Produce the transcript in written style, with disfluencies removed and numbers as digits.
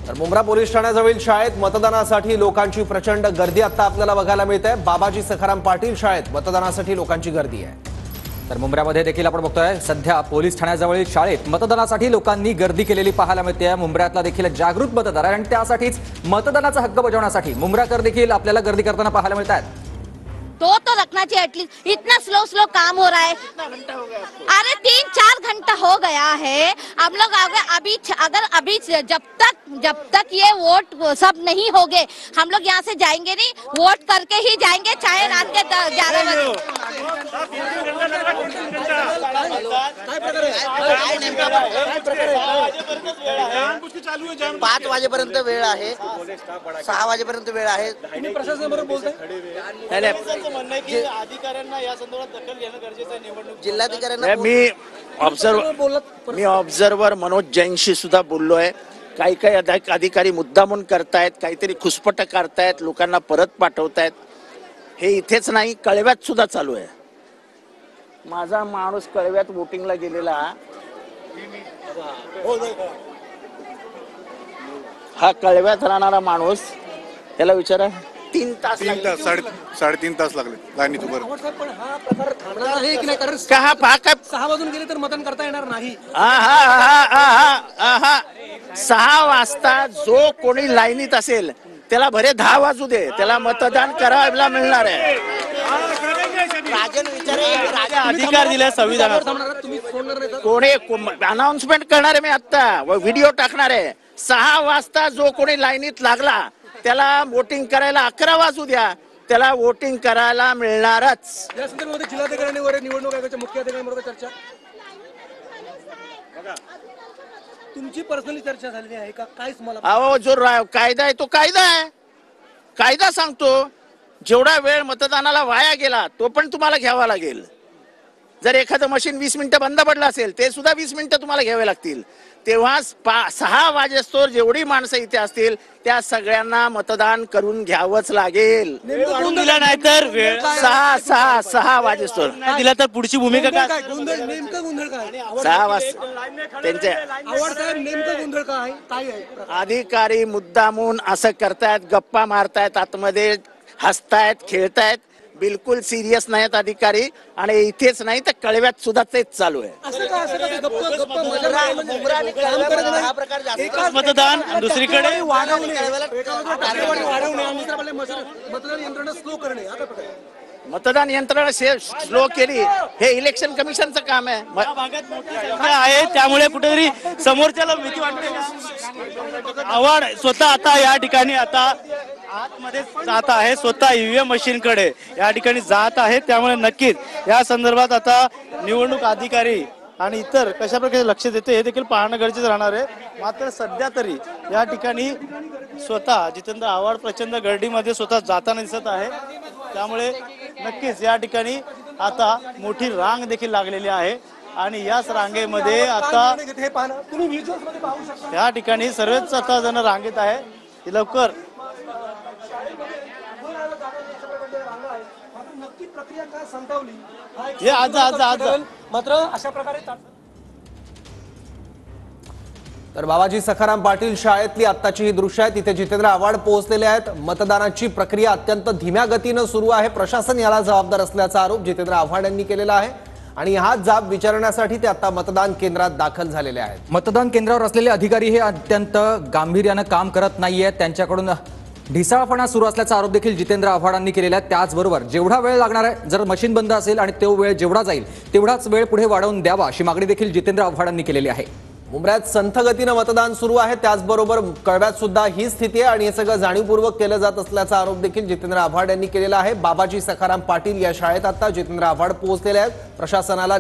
तर मुंब्रा पोलीस ठाण्याजवळील शाळेत मतदानासाठी लोकांची प्रचंड गर्दी आता आपल्याला बघायला मिळते। बाबाजी सखाराम पाटील शाळेत मतदानासाठी लोकांची गर्दी आहे। तर मुंब्र्यामध्ये देखील आपण बघतोय सध्या पोलीस ठाण्याजवळील शाळेत मतदानासाठी लोकांनी गर्दी केलेली पाहायला मिळते। मुंब्र्यातला देखील जागृत मतदार आणि त्यासाठीच मतदानाचा हक्क बजावण्यासाठी मुंब्राकर देखील आपल्याला गर्दी करताना पाहायला मिळतात। तो रखना चाहिए एटलीस्ट। इतना स्लो काम हो रहा है। अरे 3-4 घंटा हो गया है। हम लोग अगर अभी जब तक ये वोट सब नहीं होंगे हम लोग यहाँ से जाएंगे नहीं। वोट करके ही जाएंगे, चाहे रात के 11 बजे। 5 वाजेपर्यंत वेळ आहे, 6 वाजेपर्यंत वेळ आहे। तुम्ही प्रशासनाबरोबर बोलताय? अधिकाऱ्यांना या संदर्भात दखल घेणं गरजेचं आहे। निवडणूक जिल्हाधिकाऱ्यांना मी ऑब्झर्वर मनोज जैनशी सुद्धा बोललोय। काही अधिकारी मुद्दामून करतायत, काहीतरी खुसपट करतायत, लोकांना परत पाठवतायत। हे इथेच नाही, कळव्यात सुद्धा चालू आहे। माझा माणूस कळव्यात वोटिंगला गेलेला, हा कळव्यात राहणारा माणूस, त्याला विचारा 3 तास 3.5 तास लागले लाईनीत उभं राहून। पण हा प्रकार थांबणार आहे की नाही? कारण का 6 वाजून गेले तर मतदान करता येणार नाही। 6 वाजता जो कोणी लाईनीत असेल त्याला भरे 10 वाजू दे, त्याला मतदान करायला मिळणार आहे। राजन विचारे अधिकार दिलाय संविधानावर, तुम्ही सोडणार नाही? कोणी अनाउन्समेंट करणार आहे, मी आता व्हिडिओ टाकणार आहे। 6 वाजता जो कोणी लाईनीत लागला त्याला वोटिंग करायला 11 वाजू द्या, त्याला वोटिंग करायला मिळणारच। या संदर्भात जिल्हाधिकाऱ्यांवर निवडणूक आयोगाच्या मुख्य अधिकाऱ्यांबरोबर चर्चा, तुमची पर्सनली चर्चा झालेली आहे का? काहीच मला अहो, जो कायदा आहे तो कायदा आहे। कायदा सांगतो जेवढा वेळ मतदानाला वाया गेला तो पण तुम्हाला घ्यावा लागेल। जर एखादं मशीन 20 मिनिटं बंद पडलं असेल ते सुद्धा 20 मिनिटं तुम्हाला घ्यावे लागतील। तेव्हा 6 वाजेस्तोर जेवढी माणसं इथे असतील त्या सगळ्यांना मतदान करून घ्यावंच लागेल। दिला नाही तर 6 वाजेस्तोर दिला तर पुढची भूमिका काय? नेमकं गोंधळ काय? 6 वाजता त्यांचे आवड साहेब, नेमकं गोंधळ काय आहे? अधिकारी मुद्दामून असं करतायत, गप्पा मारतायत, आतमध्ये हसतायत, खेळतायत, बिलकुल सिरियस नाहीत अधिकारी। आणि इथेच नाही तर कळव्यात सुद्धा तेच चालू आहे। मतदान दुसरीकडे मतदान यंत्रणा स्लो केली, हे इलेक्शन कमिशनचं काम आहे। त्यामुळे कुठेतरी समोरच्याला भीती वाटते। आव्हाड स्वतः आता या ठिकाणी आता आतमध्ये जात आहे, स्वतः ईव्हीएम मशीन कडे या ठिकाणी जात आहे। त्यामुळे नक्कीच या संदर्भात आता निवडणूक अधिकारी आणि इतर कशा प्रकारे लक्ष देते हे देखील पाहणं गरजेचं राहणार आहे। मात्र सध्या तरी या ठिकाणी स्वतः जितेंद्र आव्हाड प्रचंड गर्दीमध्ये स्वतः जाताना दिसत आहे। त्यामुळे नक्कीच या ठिकाणी आता मोठी रांग देखील लागलेली आहे आणि याच रांगेमध्ये आता या ठिकाणी सर्वच आता जण रांगेत आहे। लवकर हे आज मात्र अशा प्रकारे। तर बाबाजी सखाराम पाटील शाळेतली आत्ताची ही दृश्य आहेत। तिथे जितेंद्र आव्हाड पोहोचलेले आहेत। मतदानाची प्रक्रिया अत्यंत धीम्या गतीने सुरू आहे। प्रशासन याला जबाबदार असल्याचा आरोप जितेंद्र आव्हाड यांनी केलेला आहे आणि हा जाब विचारण्यासाठी ते आता मतदान केंद्रात दाखल झालेले आहेत। मतदान केंद्रावर असलेले अधिकारी हे अत्यंत गांभीर्याने काम करत नाहीयेत, त्यांच्याकडून ढिसाळपणा सुरू असल्याचा आरोप देखील जितेंद्र आव्हाडांनी केलेला आहे। त्याचबरोबर जेवढा वेळ लागणार आहे, जर मशीन बंद असेल आणि तो वेळ जेवढा जाईल तेवढाच वेळ पुढे वाढवून द्यावा अशी मागणी देखील जितेंद्र आव्हाडांनी केलेली आहे। मुंब्र्यात संथ गतीने मतदान सुरू आहे, त्याचबरोबर कळव्यात सुद्धा ही स्थिती आहे आणि हे सगळं जाणीवपूर्वक केलं जात असल्याचा आरोप देखील जितेंद्र आव्हाड यांनी केलेला आहे। बाबाजी सखाराम पाटील या शाळेत आता जितेंद्र आव्हाड पोहोचलेले आहेत। प्रशासनाला